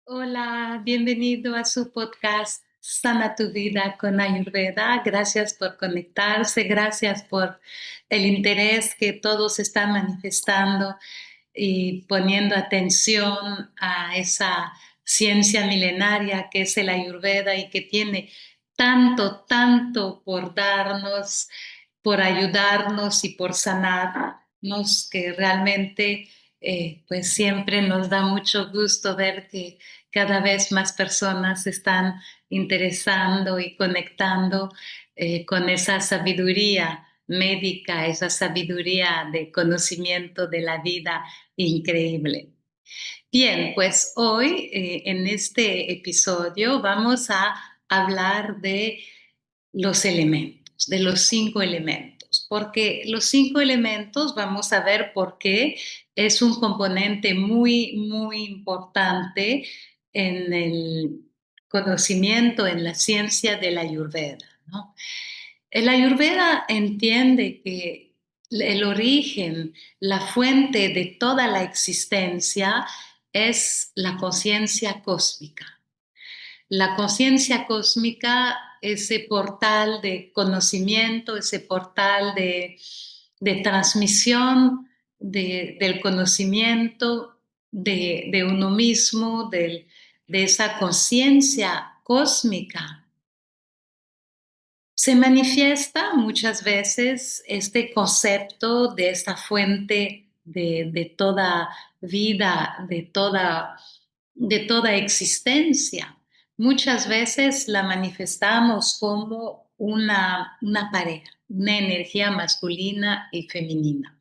Hola, bienvenido a su podcast Sana tu vida con Ayurveda. Gracias por conectarse, gracias por el interés que todos están manifestando y poniendo atención a esa ciencia milenaria que es el Ayurveda y que tiene tanto por darnos, por ayudarnos y por sanarnos, que realmente pues siempre nos da mucho gusto ver que cada vez más personas se están interesando y conectando con esa sabiduría médica, esa sabiduría de conocimiento de la vida increíble. Bien, pues hoy en este episodio vamos a hablar de los elementos, de los 5 elementos, porque los 5 elementos vamos a ver por qué es un componente muy importante en el conocimiento, en la ciencia de la Ayurveda, ¿no? El Ayurveda entiende que el origen, la fuente de toda la existencia es la conciencia cósmica. La conciencia cósmica, ese portal de conocimiento, ese portal de transmisión del conocimiento de uno mismo, de esa conciencia cósmica. Se manifiesta muchas veces este concepto de esta fuente de toda vida, de toda existencia. Muchas veces la manifestamos como una pareja, una energía masculina y femenina.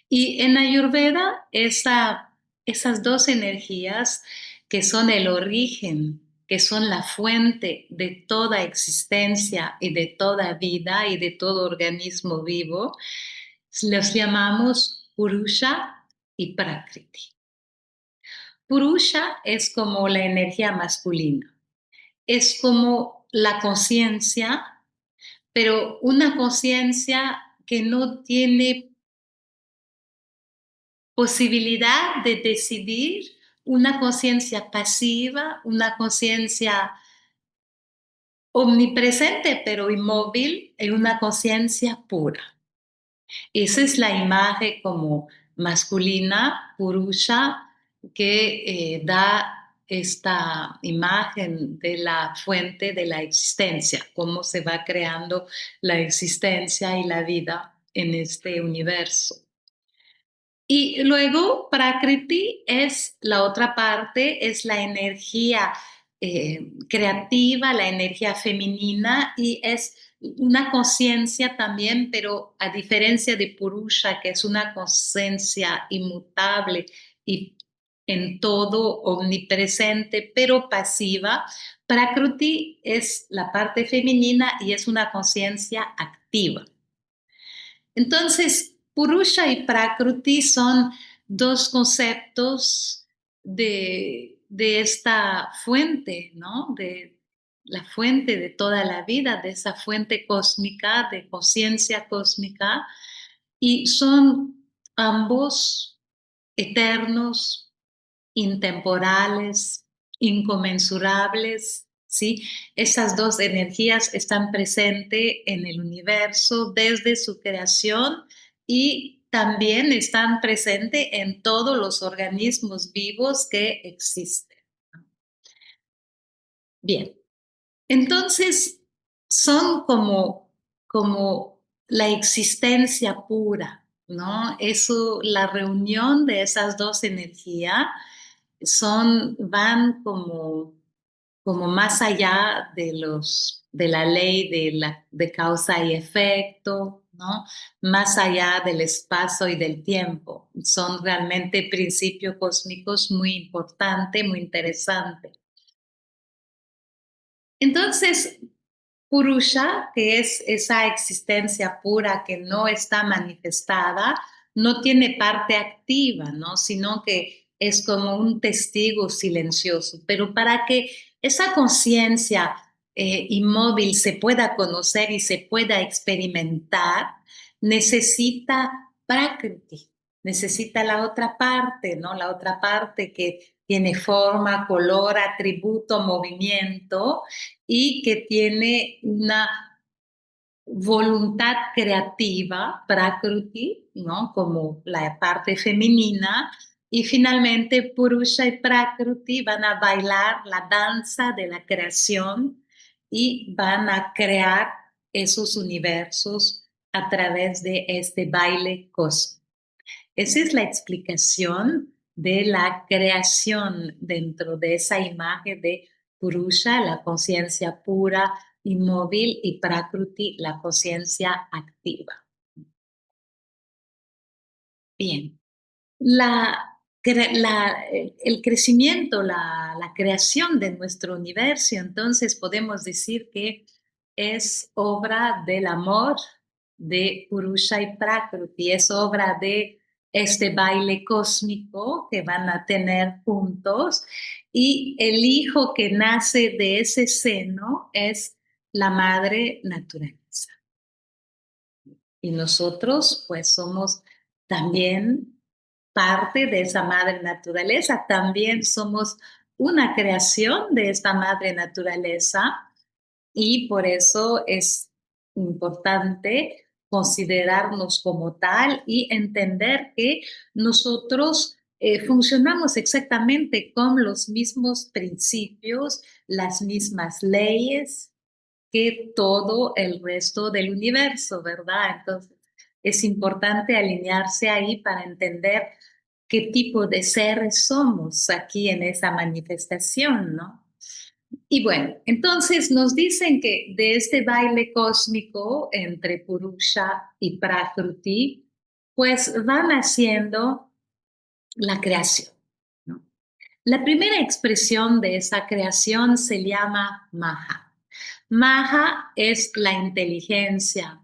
Y en Ayurveda, esas dos energías que son el origen, que son la fuente de toda existencia y de toda vida y de todo organismo vivo, los llamamos Purusha y Prakriti. Purusha es como la energía masculina, es como la conciencia, pero una conciencia que no tiene posibilidad de decidir, una conciencia pasiva, una conciencia omnipresente pero inmóvil, y una conciencia pura. Esa es la imagen como masculina, purusha, que da esta imagen de la fuente de la existencia, cómo se va creando la existencia y la vida en este universo. Y luego Prakriti es la otra parte, es la energía creativa, la energía femenina y es una conciencia también, pero a diferencia de Purusha, que es una conciencia inmutable y en todo omnipresente, pero pasiva, Prakriti es la parte femenina y es una conciencia activa. Entonces, Purusha y Prakriti son dos conceptos de esta fuente, ¿no? De la fuente de toda la vida, de esa fuente cósmica, de conciencia cósmica, y son ambos eternos, intemporales, inconmensurables, ¿sí? Esas dos energías están presentes en el universo desde su creación y también están presentes en todos los organismos vivos que existen. Bien, entonces son como la existencia pura, ¿no? Eso, la reunión de esas dos energías van como más allá de la ley de causa y efecto, ¿no? Más allá del espacio y del tiempo. Son realmente principios cósmicos muy importantes, muy interesantes. Entonces, Purusha, que es esa existencia pura que no está manifestada, no tiene parte activa, ¿no? Sino que es como un testigo silencioso. Pero para que esa conciencia inmóvil se pueda conocer y se pueda experimentar, necesita Prakriti, necesita la otra parte, ¿no? La otra parte que tiene forma, color, atributo, movimiento y que tiene una voluntad creativa, Prakriti, ¿no? Como la parte femenina, y finalmente Purusha y Prakriti van a bailar la danza de la creación y van a crear esos universos a través de este baile cósmico. Esa es la explicación de la creación dentro de esa imagen de Purusha, la conciencia pura, inmóvil, y Prakriti, la conciencia activa. Bien, el crecimiento, la creación de nuestro universo, entonces podemos decir que es obra del amor de Purusha y Prakriti, es obra de este baile cósmico que van a tener juntos, y el hijo que nace de ese seno es la madre naturaleza. Y nosotros pues somos también parte de esa madre naturaleza, también somos una creación de esta madre naturaleza, y por eso es importante considerarnos como tal y entender que nosotros funcionamos exactamente con los mismos principios, las mismas leyes que todo el resto del universo, ¿verdad? Entonces, es importante alinearse ahí para entender qué tipo de seres somos aquí en esa manifestación, ¿no? Y bueno, entonces nos dicen que de este baile cósmico entre Purusha y Prakriti, pues van haciendo la creación, ¿no? La primera expresión de esa creación se llama Maha. Maha es la inteligencia,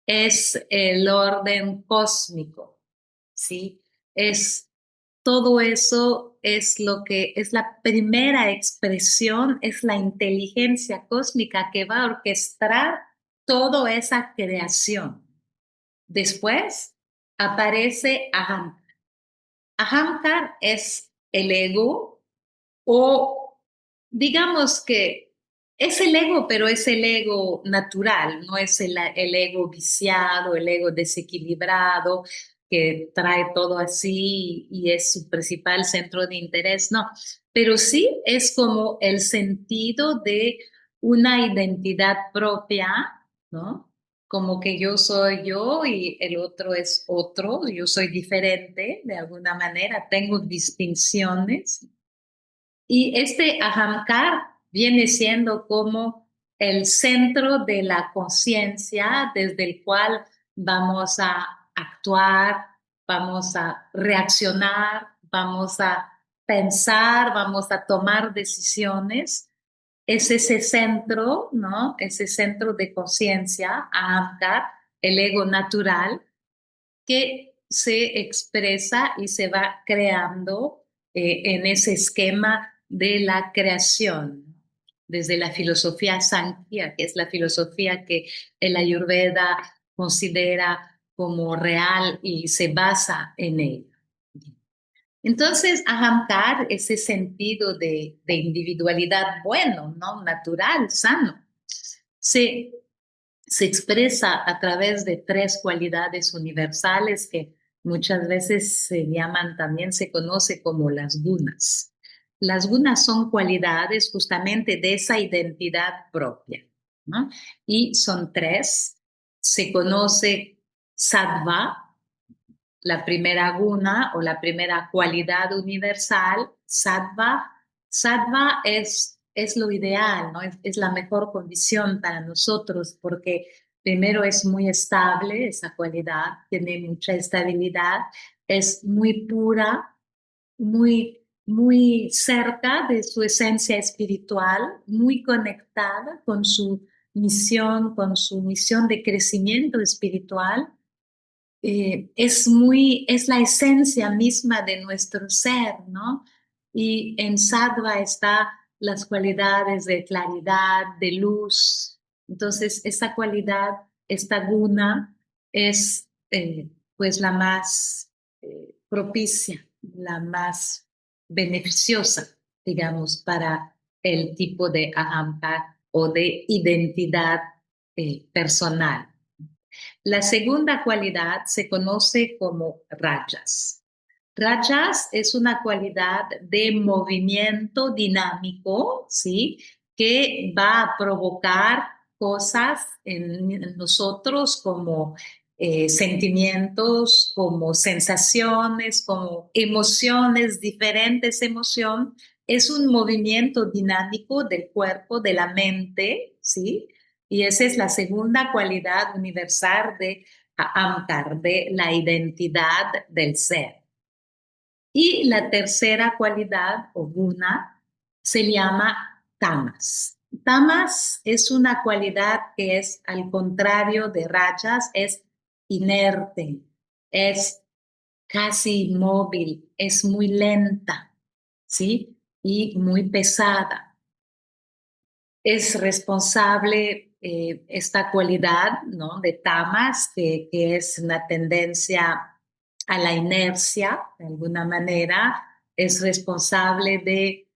es el orden cósmico, ¿sí? Es todo eso, es lo que es la primera expresión, es la inteligencia cósmica que va a orquestar toda esa creación. Después aparece Ahamkar. Ahamkar es el ego, o digamos que es el ego, pero es el ego natural, no es el ego viciado, el ego desequilibrado que trae todo así y es su principal centro de interés, no, pero sí es como el sentido de una identidad propia, ¿no? Como que yo soy yo y el otro es otro, yo soy diferente de alguna manera, tengo distinciones, y este Ahamkar viene siendo como el centro de la conciencia desde el cual vamos a actuar, vamos a reaccionar, vamos a pensar, vamos a tomar decisiones. Es ese centro, ¿no? Ese centro de conciencia, Ahamkar, el ego natural, que se expresa y se va creando en ese esquema de la creación, desde la filosofía Sankhya, que es la filosofía que el Ayurveda considera como real y se basa en ella. Entonces, Ahamkar, ese sentido de individualidad bueno, ¿no? Natural, sano, se se expresa a través de tres cualidades universales que muchas veces se llaman, también se conoce como las gunas. Las gunas son cualidades justamente de esa identidad propia, ¿no? Y son tres. Se conoce sattva, la primera guna o la primera cualidad universal. Sattva, sattva es lo ideal, ¿no? Es la mejor condición para nosotros porque primero es muy estable esa cualidad, tiene mucha estabilidad, es muy pura, muy cerca de su esencia espiritual, muy conectada con su misión de crecimiento espiritual. Es la esencia misma de nuestro ser, ¿no? Y en sattva está las cualidades de claridad, de luz. Entonces, esa cualidad, esta guna, es pues la más propicia, la más beneficiosa, digamos, para el tipo de ahamkar o de identidad personal. La segunda cualidad se conoce como rajas. Rajas es una cualidad de movimiento dinámico, ¿sí? Que va a provocar cosas en nosotros como sentimientos, como sensaciones, como emociones, diferentes emociones. Es un movimiento dinámico del cuerpo, de la mente, ¿sí? Y esa es la segunda cualidad universal de Amtar, de la identidad del ser. Y la tercera cualidad o guna se llama tamas. Tamas es una cualidad que es al contrario de rajas, es inerte, es casi inmóvil, es muy lenta, ¿sí? Y muy pesada. Es responsable esta cualidad, ¿no? De tamas, que es una tendencia a la inercia, de alguna manera, es responsable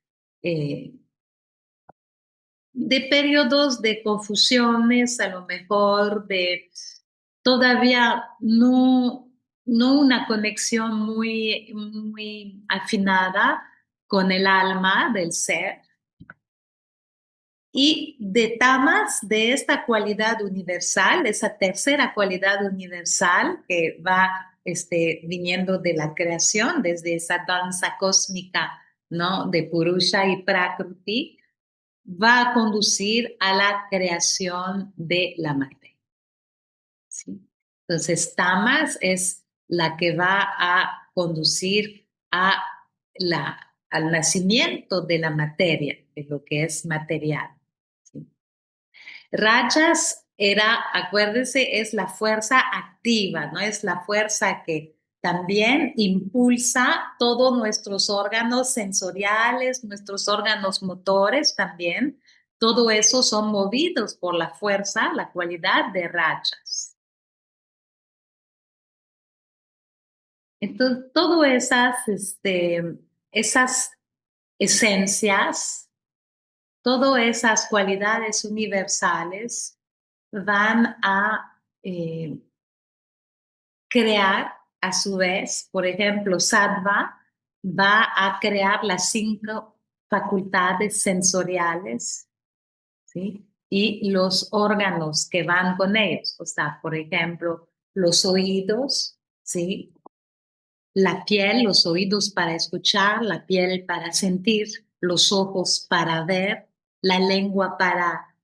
de periodos de confusiones, a lo mejor de todavía no una conexión muy afinada con el alma del ser. Y de tamas de esta cualidad universal, esa tercera cualidad universal que va viniendo de la creación, desde esa danza cósmica, ¿no? De Purusha y Prakriti, va a conducir a la creación de la materia, ¿sí? Entonces, tamas es la que va a conducir al nacimiento de la materia, de lo que es material, ¿sí? Rajas era, acuérdense, es la fuerza activa, ¿no? Es la fuerza que también impulsa todos nuestros órganos sensoriales, nuestros órganos motores también. Todo eso son movidos por la fuerza, la cualidad de rajas. Entonces, todas esas esencias, todas esas cualidades universales van a crear a su vez, por ejemplo, sattva va a crear las 5 facultades sensoriales, ¿sí? Y los órganos que van con ellos, o sea, por ejemplo, los oídos, ¿sí? La piel, los oídos para escuchar, la piel para sentir, los ojos para ver, la lengua para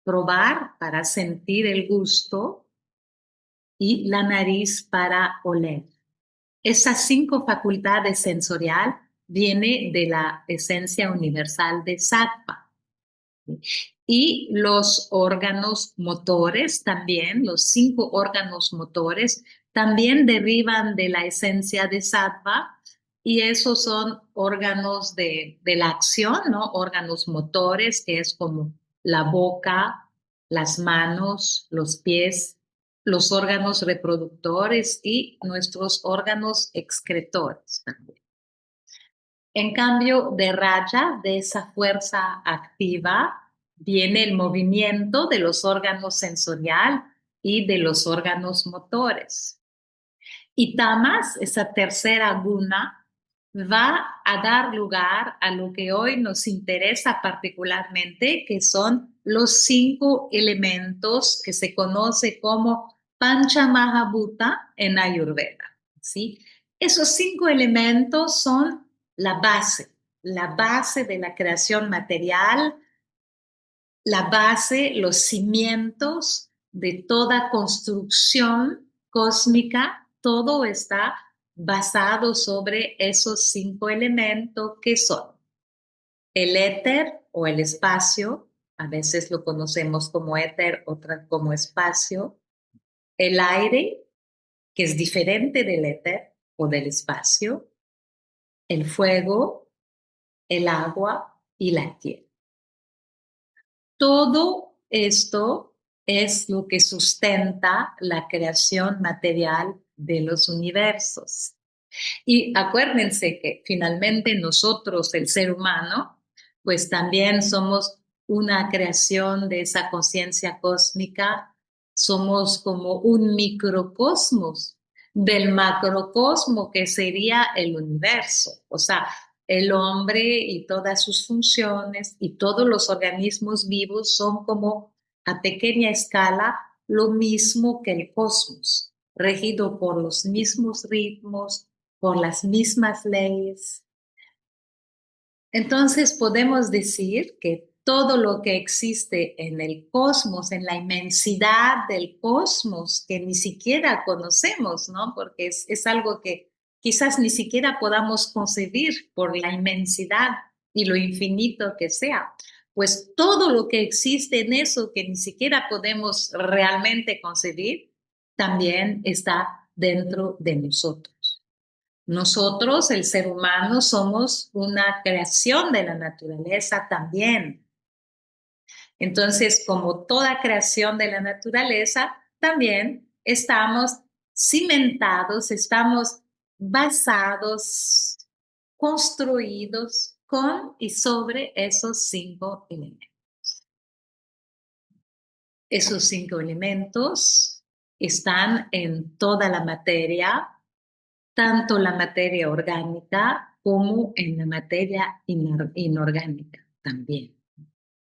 probar, para sentir el gusto y la nariz para oler. Esas 5 facultades sensorial viene de la esencia universal de sattva. Y los órganos motores también, los 5 órganos motores, también derivan de la esencia de sattva y esos son órganos de la acción, ¿no? Órganos motores, que es como la boca, las manos, los pies, los órganos reproductores y nuestros órganos excretores también. En cambio, de Raja, de esa fuerza activa, viene el movimiento de los órganos sensorial y de los órganos motores. Y Tamas, esa tercera guna, va a dar lugar a lo que hoy nos interesa particularmente, que son los 5 elementos que se conoce como Panchamahabhuta en Ayurveda, ¿sí? Esos 5 elementos son la base de la creación material, la base, los cimientos de toda construcción cósmica, todo está basado sobre esos 5 elementos que son el éter o el espacio, a veces lo conocemos como éter, otras como espacio, el aire, que es diferente del éter o del espacio, el fuego, el agua y la tierra. Todo esto es lo que sustenta la creación material de los universos. Y acuérdense que finalmente nosotros, el ser humano, pues también somos una creación de esa conciencia cósmica, somos como un microcosmos del macrocosmo que sería el universo, o sea, el hombre y todas sus funciones y todos los organismos vivos son como a pequeña escala lo mismo que el cosmos, regido por los mismos ritmos, por las mismas leyes. Entonces podemos decir que todo lo que existe en el cosmos, en la inmensidad del cosmos, que ni siquiera conocemos, ¿no? Porque es algo que quizás ni siquiera podamos concebir por la inmensidad y lo infinito que sea. Pues todo lo que existe en eso que ni siquiera podemos realmente concebir, también está dentro de nosotros. Nosotros, el ser humano, somos una creación de la naturaleza también. Entonces, como toda creación de la naturaleza, también estamos cimentados, estamos basados, construidos con y sobre esos 5 elementos. Esos 5 elementos están en toda la materia, tanto la materia orgánica como en la materia inorgánica también.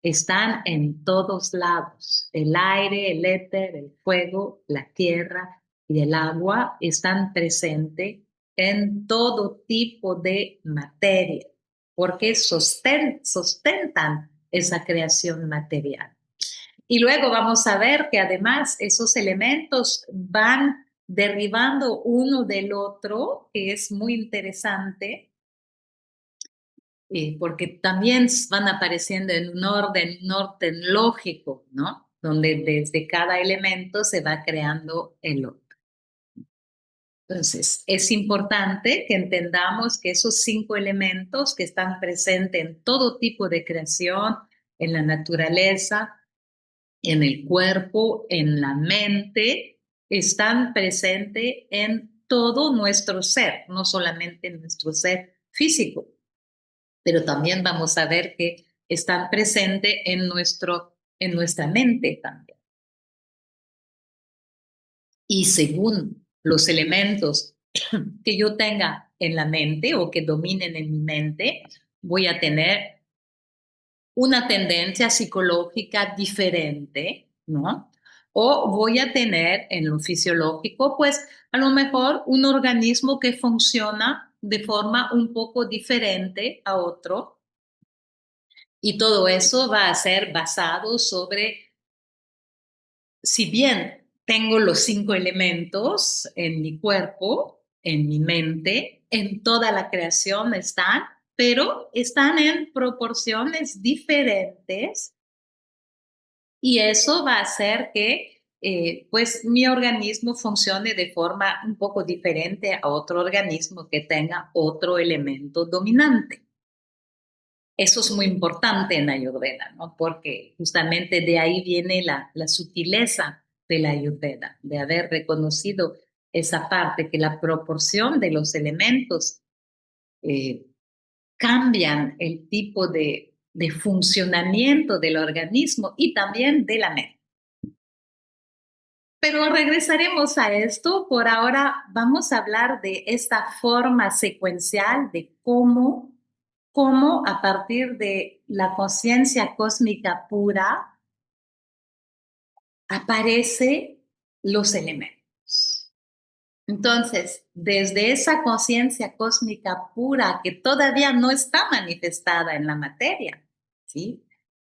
Están en todos lados. El aire, el éter, el fuego, la tierra y el agua están presentes en todo tipo de materia, porque sustentan esa creación material. Y luego vamos a ver que además esos elementos van derivando uno del otro, que es muy interesante, porque también van apareciendo en un orden lógico, ¿no? Donde desde cada elemento se va creando el otro. Entonces, es importante que entendamos que esos 5 elementos que están presentes en todo tipo de creación, en la naturaleza, en el cuerpo, en la mente, están presentes en todo nuestro ser, no solamente en nuestro ser físico, pero también vamos a ver que están presentes en nuestra mente también. Y según los elementos que yo tenga en la mente o que dominen en mi mente, voy a tener una tendencia psicológica diferente, ¿no? O voy a tener en lo fisiológico, pues a lo mejor un organismo que funciona de forma un poco diferente a otro. Y todo eso va a ser basado sobre, si bien tengo los 5 elementos en mi cuerpo, en mi mente, en toda la creación están, pero están en proporciones diferentes y eso va a hacer que pues mi organismo funcione de forma un poco diferente a otro organismo que tenga otro elemento dominante. Eso es muy importante en Ayurveda, ¿no? Porque justamente de ahí viene la sutileza de la Ayurveda, de haber reconocido esa parte, que la proporción de los elementos eh, cambian el tipo de funcionamiento del organismo y también de la mente. Pero regresaremos a esto. Por ahora vamos a hablar de esta forma secuencial de cómo a partir de la conciencia cósmica pura aparecen los elementos. Entonces, desde esa conciencia cósmica pura que todavía no está manifestada en la materia, ¿sí?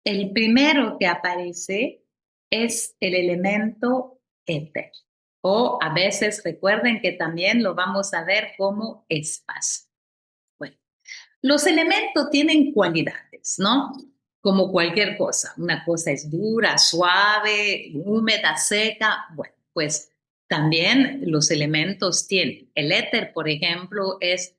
El primero que aparece es el elemento éter. O a veces recuerden que también lo vamos a ver como espacio. Bueno, los elementos tienen cualidades, ¿no? Como cualquier cosa. Una cosa es dura, suave, húmeda, seca. Bueno, pues también los elementos tienen. El éter, por ejemplo, es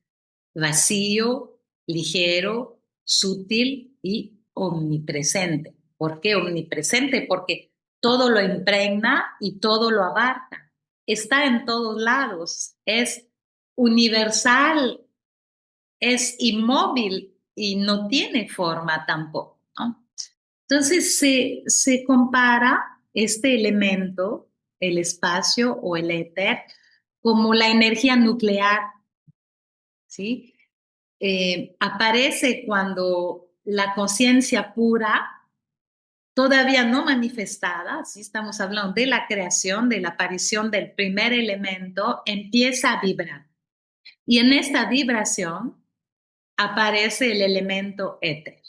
vacío, ligero, sutil y omnipresente. ¿Por qué omnipresente? Porque todo lo impregna y todo lo abarca. Está en todos lados. Es universal, es inmóvil y no tiene forma tampoco, ¿no? Entonces se compara este elemento, el espacio o el éter, como la energía nuclear, ¿sí? Aparece cuando la conciencia pura, todavía no manifestada, ¿sí? Estamos hablando de la creación, de la aparición del primer elemento, empieza a vibrar. Y en esta vibración aparece el elemento éter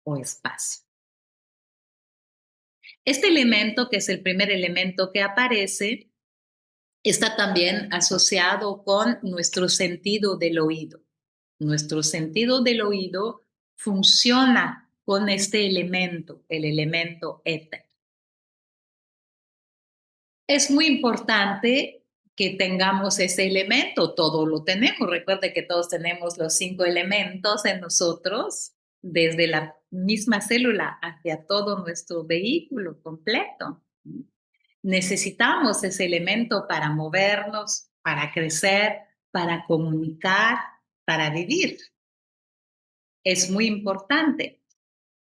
o espacio. Este elemento, que es el primer elemento que aparece, está también asociado con nuestro sentido del oído. Nuestro sentido del oído funciona con este elemento, el elemento éter. Es muy importante que tengamos ese elemento, todo lo tenemos. Recuerde que todos tenemos los 5 elementos en nosotros, desde la misma célula hacia todo nuestro vehículo completo. Necesitamos ese elemento para movernos, para crecer, para comunicar, para vivir. Es muy importante.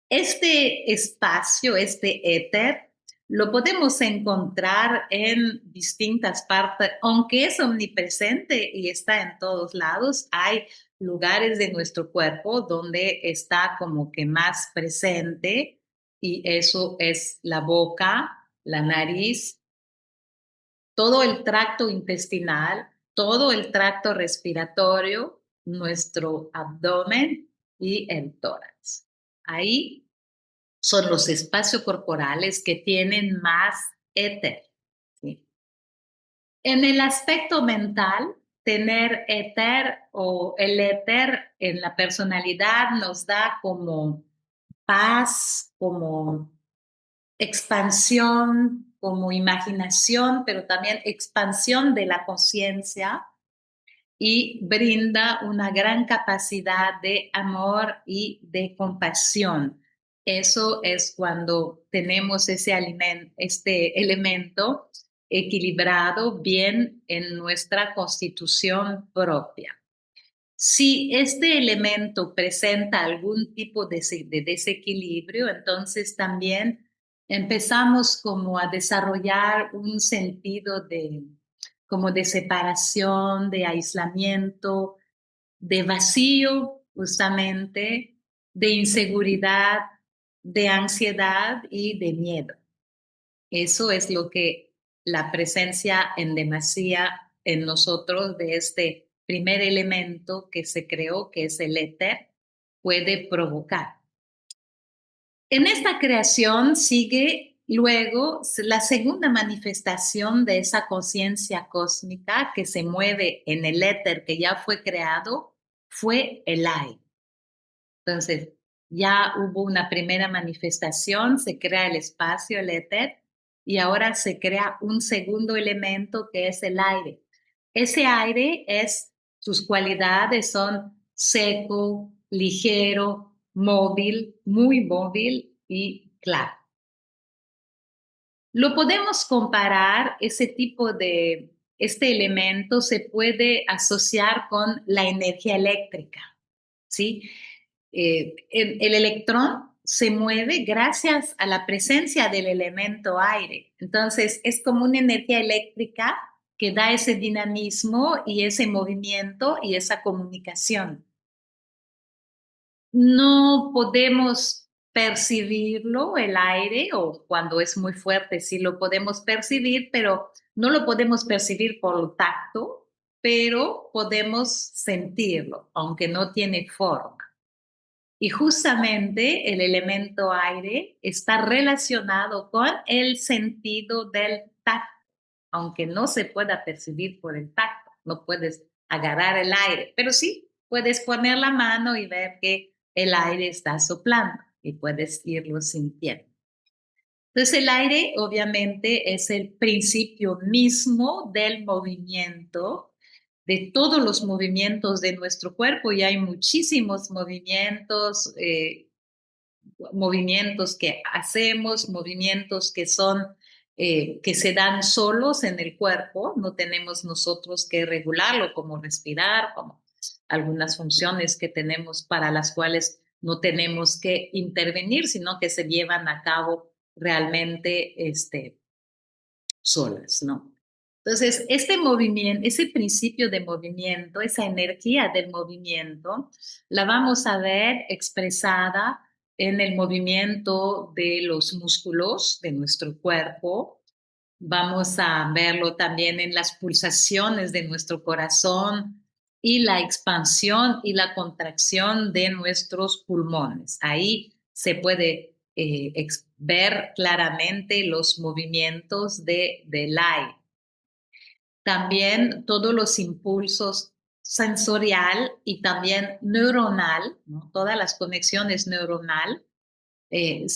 Este espacio, este éter, lo podemos encontrar en distintas partes, aunque es omnipresente y está en todos lados. Hay lugares de nuestro cuerpo donde está como que más presente, y eso es la boca, la nariz, todo el tracto intestinal, todo el tracto respiratorio, nuestro abdomen y el tórax. Ahí son los espacios corporales que tienen más éter, ¿sí? En el aspecto mental, tener éter o el éter en la personalidad nos da como paz, como expansión, como imaginación, pero también expansión de la conciencia, y brinda una gran capacidad de amor y de compasión. Eso es cuando tenemos este elemento equilibrado bien en nuestra constitución propia. Si este elemento presenta algún tipo de desequilibrio, entonces también empezamos como a desarrollar un sentido como de separación, de aislamiento, de vacío, justamente, de inseguridad, de ansiedad y de miedo. Eso es lo que la presencia en demasía en nosotros de este primer elemento que se creó, que es el éter, puede provocar. En esta creación sigue luego la segunda manifestación de esa conciencia cósmica que se mueve en el éter que ya fue creado, fue el aire. Entonces, ya hubo una primera manifestación, se crea el espacio, el éter, y ahora se crea un segundo elemento que es el aire. Ese aire sus cualidades son seco, ligero, móvil, muy móvil y claro. Lo podemos comparar, este elemento se puede asociar con la energía eléctrica, ¿sí? El electrón se mueve gracias a la presencia del elemento aire. Entonces, es como una energía eléctrica que da ese dinamismo y ese movimiento y esa comunicación. No podemos percibirlo, el aire, o cuando es muy fuerte sí lo podemos percibir, pero no lo podemos percibir por el tacto, pero podemos sentirlo, aunque no tiene forma. Y justamente el elemento aire está relacionado con el sentido del tacto, aunque no se pueda percibir por el tacto. No puedes agarrar el aire, pero sí puedes poner la mano y ver que el aire está soplando y puedes irlo sintiendo. Entonces el aire obviamente es el principio mismo del movimiento, de todos los movimientos de nuestro cuerpo, y hay muchísimos movimientos que hacemos, movimientos que son que se dan solos en el cuerpo, no tenemos nosotros que regularlo, como respirar, como algunas funciones que tenemos para las cuales no tenemos que intervenir, sino que se llevan a cabo realmente solas, ¿no? Entonces, este movimiento, ese principio de movimiento, esa energía del movimiento, la vamos a ver expresada en el movimiento de los músculos de nuestro cuerpo. Vamos a verlo también en las pulsaciones de nuestro corazón y la expansión y la contracción de nuestros pulmones. Ahí se puede ver claramente los movimientos del aire. También todos los impulsos sensorial y también neuronal, ¿no? Todas las conexiones neuronal en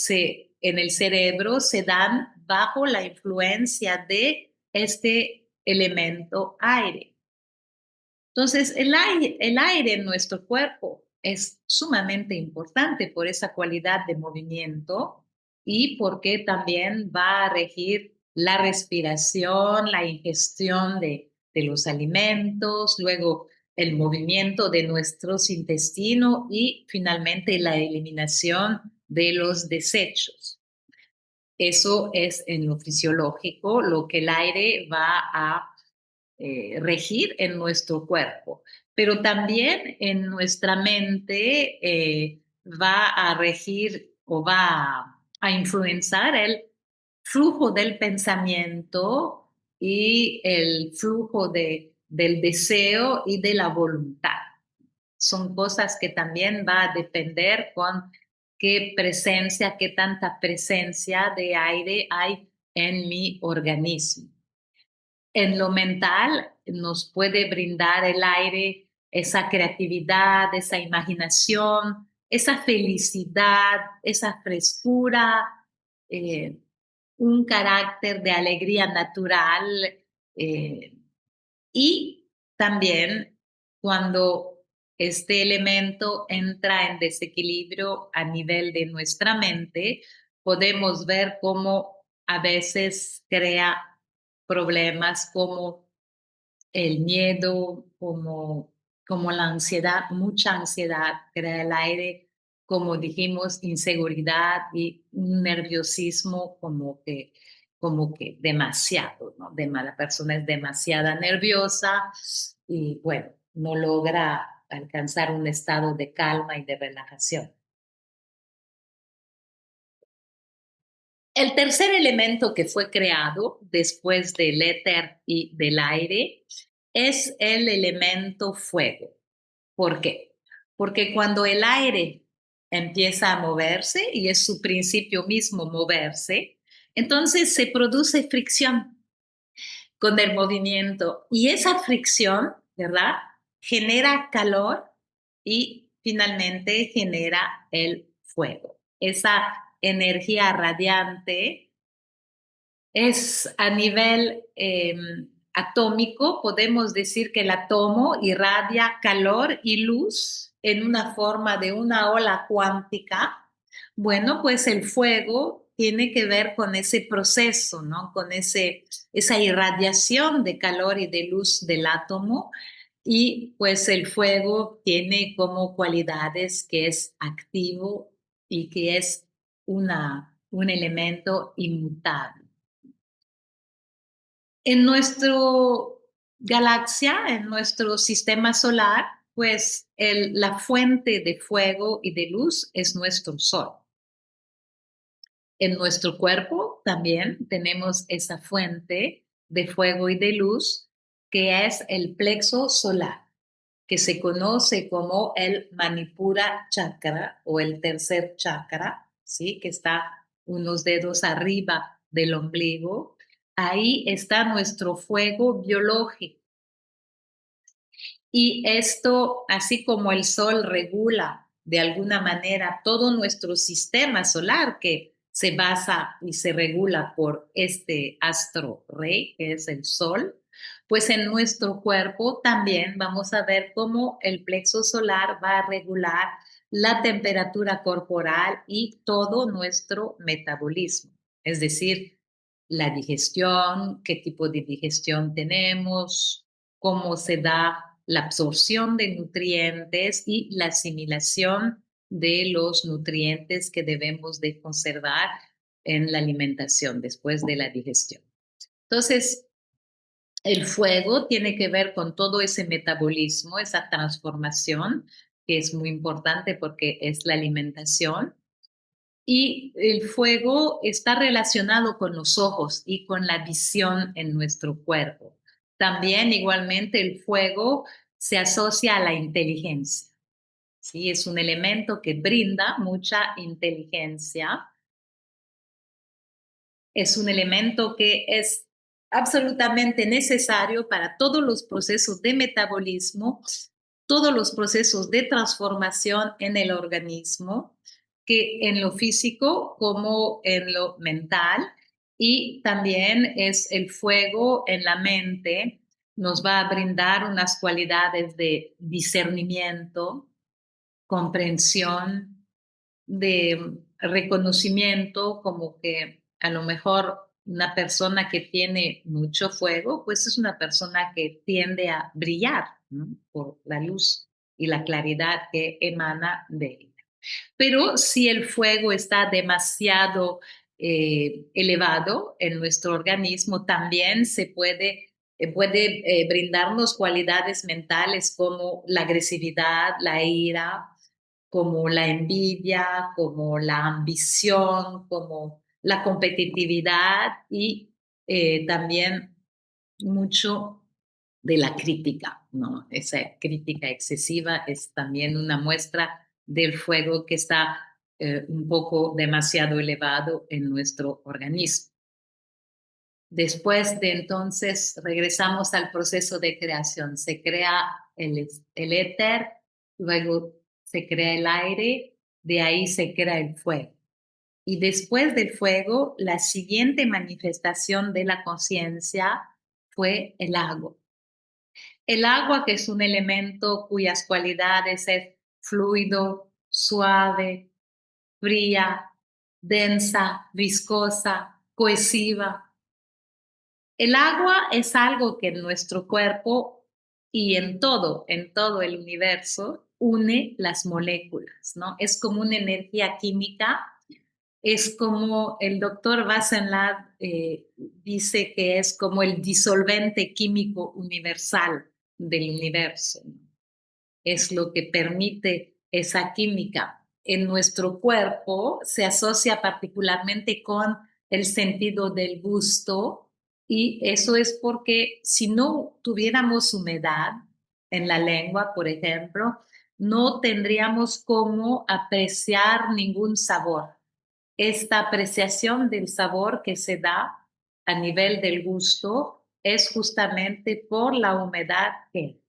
el cerebro se dan bajo la influencia de este elemento aire. Entonces, el aire en nuestro cuerpo es sumamente importante por esa cualidad de movimiento y porque también va a regir la respiración, la ingestión de los alimentos, luego el movimiento de nuestros intestinos y finalmente la eliminación de los desechos. Eso es en lo fisiológico, lo que el aire va a regir en nuestro cuerpo, pero también en nuestra mente va a regir o va a influenciar el flujo del pensamiento y el flujo del deseo y de la voluntad. Son cosas que también va a depender con qué tanta presencia de aire hay en mi organismo. En lo mental nos puede brindar el aire esa creatividad, esa imaginación, esa felicidad, esa frescura, eh, un carácter de alegría natural eh, y también cuando este elemento entra en desequilibrio a nivel de nuestra mente, podemos ver cómo a veces crea problemas como el miedo, como la ansiedad, mucha ansiedad crea el aire, como dijimos, inseguridad y un nerviosismo como que demasiado, ¿no? La persona es demasiado nerviosa y bueno, no logra alcanzar un estado de calma y de relajación. El tercer elemento que fue creado después del éter y del aire es el elemento fuego. ¿Por qué? Porque cuando el aire empieza a moverse, y es su principio mismo moverse, entonces se produce fricción con el movimiento y esa fricción, ¿verdad? Genera calor y finalmente genera el fuego. Esa energía radiante es a nivel atómico, podemos decir que el átomo irradia calor y luz en una forma de una ola cuántica. Bueno, pues el fuego tiene que ver con ese proceso, ¿no? Con esa irradiación de calor y de luz del átomo. Y pues el fuego tiene como cualidades que es activo y que es un elemento inmutable. En nuestra galaxia, en nuestro sistema solar, pues la fuente de fuego y de luz es nuestro sol. En nuestro cuerpo también tenemos esa fuente de fuego y de luz que es el plexo solar, que se conoce como el Manipura chakra o el tercer chakra, ¿sí? Que está unos dedos arriba del ombligo. Ahí está nuestro fuego biológico. Y esto, así como el Sol regula de alguna manera todo nuestro sistema solar, que se basa y se regula por este astro rey, que es el Sol, pues en nuestro cuerpo también vamos a ver cómo el plexo solar va a regular la temperatura corporal y todo nuestro metabolismo. Es decir, la digestión, qué tipo de digestión tenemos, cómo se da la absorción de nutrientes y la asimilación de los nutrientes que debemos de conservar en la alimentación después de la digestión. Entonces, el fuego tiene que ver con todo ese metabolismo, esa transformación, que es muy importante porque es la alimentación. Y el fuego está relacionado con los ojos y con la visión en nuestro cuerpo. También igualmente el fuego se asocia a la inteligencia. ¿Sí? Es un elemento que brinda mucha inteligencia, es un elemento que es absolutamente necesario para todos los procesos de metabolismo, todos los procesos de transformación en el organismo, que en lo físico como en lo mental, y también es el fuego en la mente, nos va a brindar unas cualidades de discernimiento, comprensión, de reconocimiento, como que a lo mejor una persona que tiene mucho fuego, pues es una persona que tiende a brillar, ¿no? Por la luz y la claridad que emana de ella. Pero si el fuego está demasiado elevado en nuestro organismo, también se puede brindarnos cualidades mentales como la agresividad, la ira, como la envidia, como la ambición, como la competitividad y también mucho de la crítica, ¿no? Esa crítica excesiva es también una muestra del fuego que está un poco demasiado elevado en nuestro organismo. Después de entonces regresamos al proceso de creación. Se crea el éter, luego se crea el aire, de ahí se crea el fuego. Y después del fuego, la siguiente manifestación de la conciencia fue el agua. El agua, que es un elemento cuyas cualidades es fluido, suave, fría, densa, viscosa, cohesiva. El agua es algo que en nuestro cuerpo y en todo el universo, une las moléculas, ¿no? Es como una energía química, es como el doctor Vassenlad dice que es como el disolvente químico universal del universo, ¿no? Es lo que permite esa química. En nuestro cuerpo se asocia particularmente con el sentido del gusto y eso es porque si no tuviéramos humedad en la lengua, por ejemplo, no tendríamos cómo apreciar ningún sabor. Esta apreciación del sabor que se da a nivel del gusto es justamente por la humedad que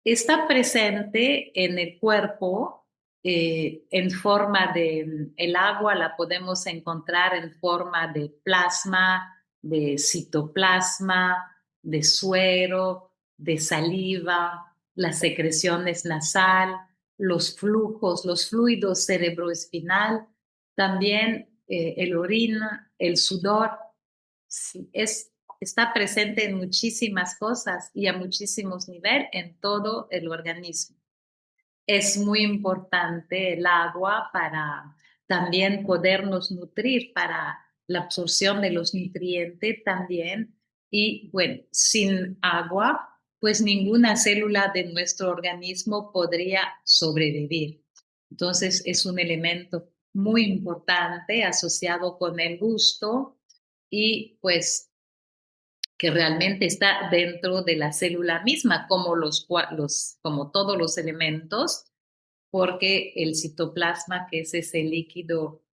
está presente en el cuerpo en forma de, el agua la podemos encontrar en forma de plasma, de citoplasma, de suero, de saliva, las secreciones nasal, los flujos, los fluidos cerebroespinal, también el orina, el sudor. Sí, está presente en muchísimas cosas y a muchísimos niveles en todo el organismo. Es muy importante el agua para también podernos nutrir, para la absorción de los nutrientes también. Y bueno, sin agua, pues ninguna célula de nuestro organismo podría sobrevivir. Entonces es un elemento muy importante asociado con el gusto y pues que realmente está dentro de la célula misma, como, como todos los elementos, porque el citoplasma, que es ese líquido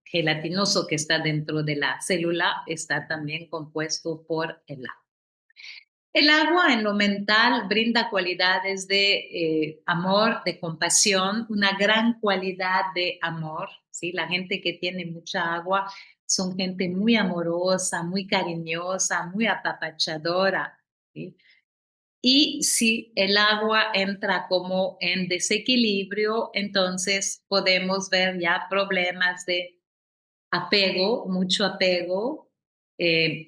gelatinoso que está dentro de la célula, está también compuesto por el agua. El agua en lo mental brinda cualidades de amor, de compasión, una gran cualidad de amor, ¿sí? La gente que tiene mucha agua son gente muy amorosa, muy cariñosa, muy apapachadora, ¿sí? Y si el agua entra como en desequilibrio, entonces podemos ver ya problemas de apego, mucho apego,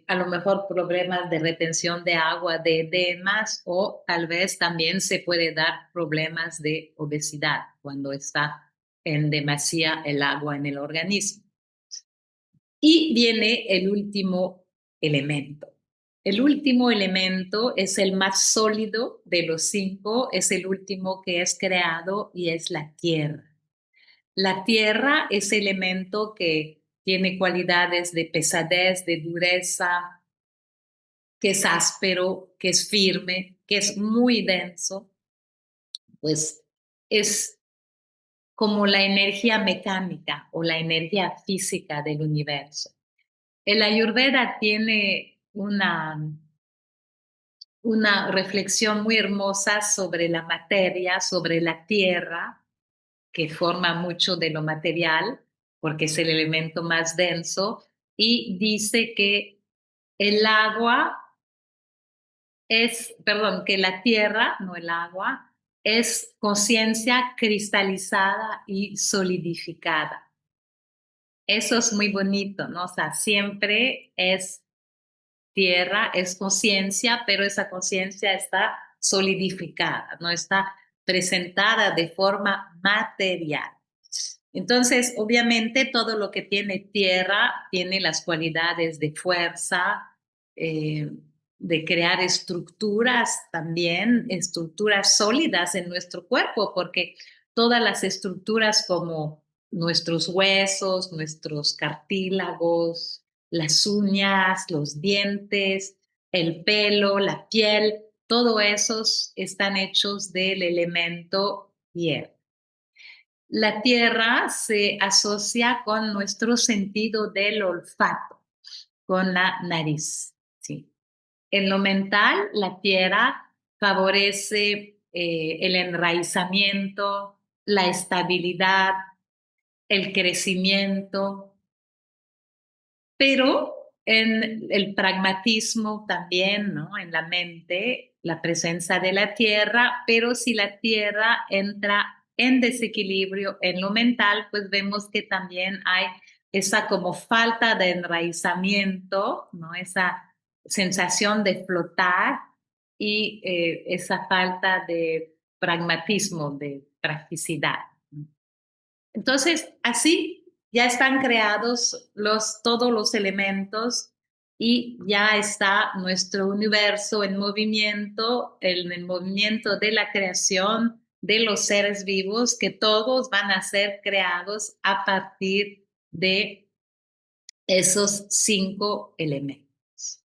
a lo mejor problemas de retención de agua, de edemas, o tal vez también se puede dar problemas de obesidad cuando está en demasía el agua en el organismo. Y viene el último elemento. El último elemento es el más sólido de los cinco, es el último que es creado y es la tierra. La tierra es elemento que tiene cualidades de pesadez, de dureza, que es áspero, que es firme, que es muy denso, pues es como la energía mecánica o la energía física del universo. El Ayurveda tiene una reflexión muy hermosa sobre la materia, sobre la tierra, que forma mucho de lo material, porque es el elemento más denso, y dice que el agua perdón, que la tierra, no el agua, es conciencia cristalizada y solidificada. Eso es muy bonito, ¿no? O sea, siempre es tierra, es conciencia, pero esa conciencia está solidificada, no está presentada de forma material. Entonces, obviamente, todo lo que tiene tierra tiene las cualidades de fuerza, eh, de crear estructuras también, estructuras sólidas en nuestro cuerpo, porque todas las estructuras como nuestros huesos, nuestros cartílagos, las uñas, los dientes, el pelo, la piel, todo esos están hechos del elemento tierra. La tierra se asocia con nuestro sentido del olfato, con la nariz. ¿Sí? En lo mental, la tierra favorece el enraizamiento, la estabilidad, el crecimiento, pero en el pragmatismo también, ¿no? En la mente, la presencia de la tierra, pero si la tierra entra en desequilibrio en lo mental, pues vemos que también hay esa como falta de enraizamiento, ¿no? Esa sensación de flotar y esa falta de pragmatismo, de practicidad. Entonces, así ya están creados todos los elementos y ya está nuestro universo en el movimiento de la creación de los seres vivos, que todos van a ser creados a partir de esos cinco elementos.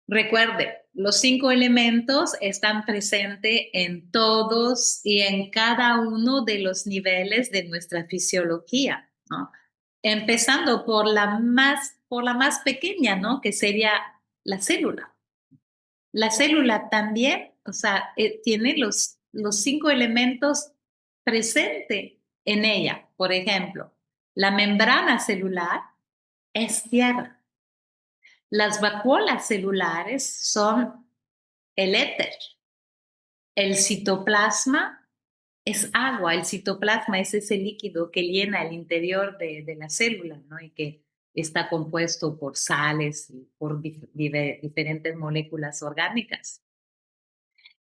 Recuerde, los cinco elementos están presentes en todos y en cada uno de los niveles de nuestra fisiología, ¿no? Empezando por la más pequeña, ¿no? Que sería la célula. La célula también, o sea, tiene los cinco elementos presentes en ella. Por ejemplo, la membrana celular es tierra. Las vacuolas celulares son el éter. El citoplasma es agua. El citoplasma es ese líquido que llena el interior de la célula, ¿no? Y que está compuesto por sales y por diferentes moléculas orgánicas.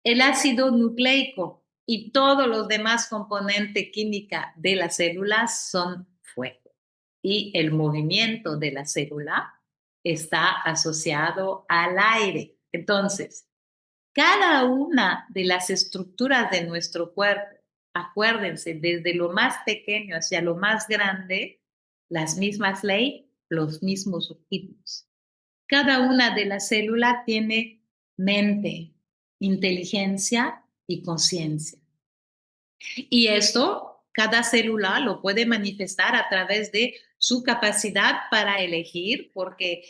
El ácido nucleico y todos los demás componentes químicos de las células son fuego. Y el movimiento de la célula está asociado al aire. Entonces, cada una de las estructuras de nuestro cuerpo, acuérdense, desde lo más pequeño hacia lo más grande, las mismas leyes, los mismos ritmos. Cada una de las células tiene mente, inteligencia y conciencia. Y esto, cada célula lo puede manifestar a través de su capacidad para elegir, porque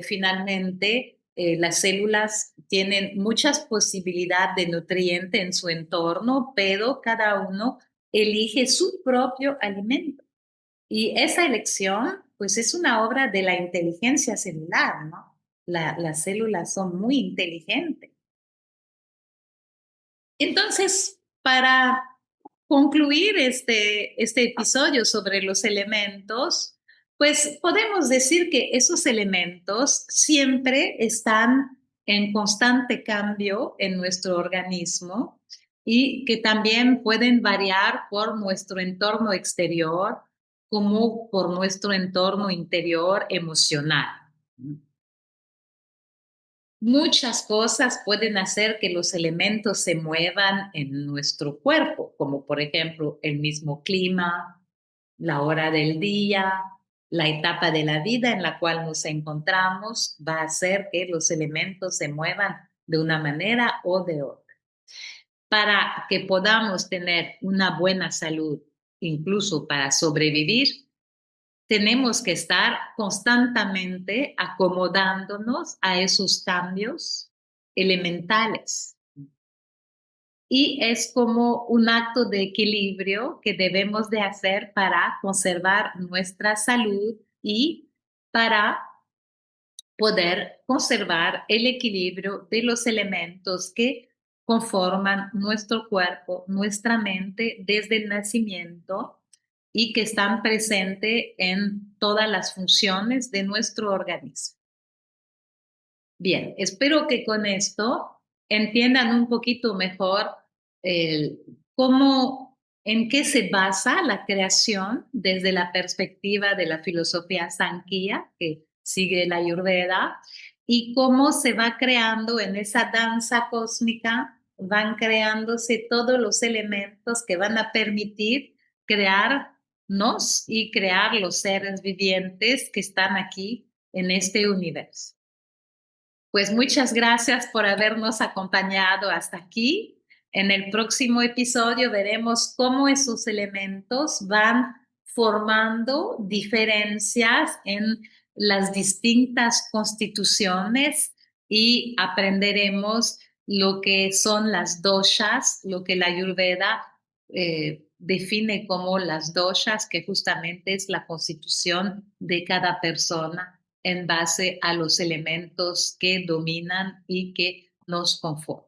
finalmente las células tienen muchas posibilidades de nutriente en su entorno, pero cada uno elige su propio alimento. Y esa elección, pues es una obra de la inteligencia celular, ¿no? Las células son muy inteligentes. Entonces, para concluir este episodio sobre los elementos, pues podemos decir que esos elementos siempre están en constante cambio en nuestro organismo y que también pueden variar por nuestro entorno exterior como por nuestro entorno interior emocional. Muchas cosas pueden hacer que los elementos se muevan en nuestro cuerpo, como por ejemplo el mismo clima, la hora del día, la etapa de la vida en la cual nos encontramos, va a hacer que los elementos se muevan de una manera o de otra. Para que podamos tener una buena salud, incluso para sobrevivir, tenemos que estar constantemente acomodándonos a esos cambios elementales. Y es como un acto de equilibrio que debemos de hacer para conservar nuestra salud y para poder conservar el equilibrio de los elementos que conforman nuestro cuerpo, nuestra mente desde el nacimiento y que están presentes en todas las funciones de nuestro organismo. Bien, espero que con esto entiendan un poquito mejor el, cómo, en qué se basa la creación desde la perspectiva de la filosofía Sankhya, que sigue la Ayurveda, y cómo se va creando en esa danza cósmica, van creándose todos los elementos que van a permitir crearnos y crear los seres vivientes que están aquí en este universo. Pues muchas gracias por habernos acompañado hasta aquí. En el próximo episodio veremos cómo esos elementos van formando diferencias en las distintas constituciones y aprenderemos lo que son las doshas, lo que la Ayurveda define como las doshas, que justamente es la constitución de cada persona en base a los elementos que dominan y que nos conforman.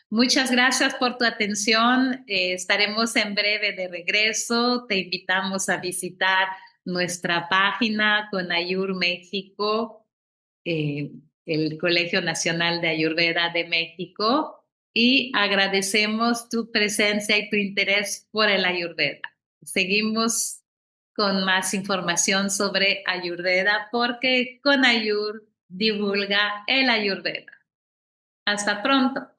Muchas gracias por tu atención. Estaremos en breve de regreso. Te invitamos a visitar nuestra página Conayur México, eh, el Colegio Nacional de Ayurveda de México, y agradecemos tu presencia y tu interés por el Ayurveda. Seguimos con más información sobre Ayurveda porque Conayur divulga el Ayurveda. Hasta pronto.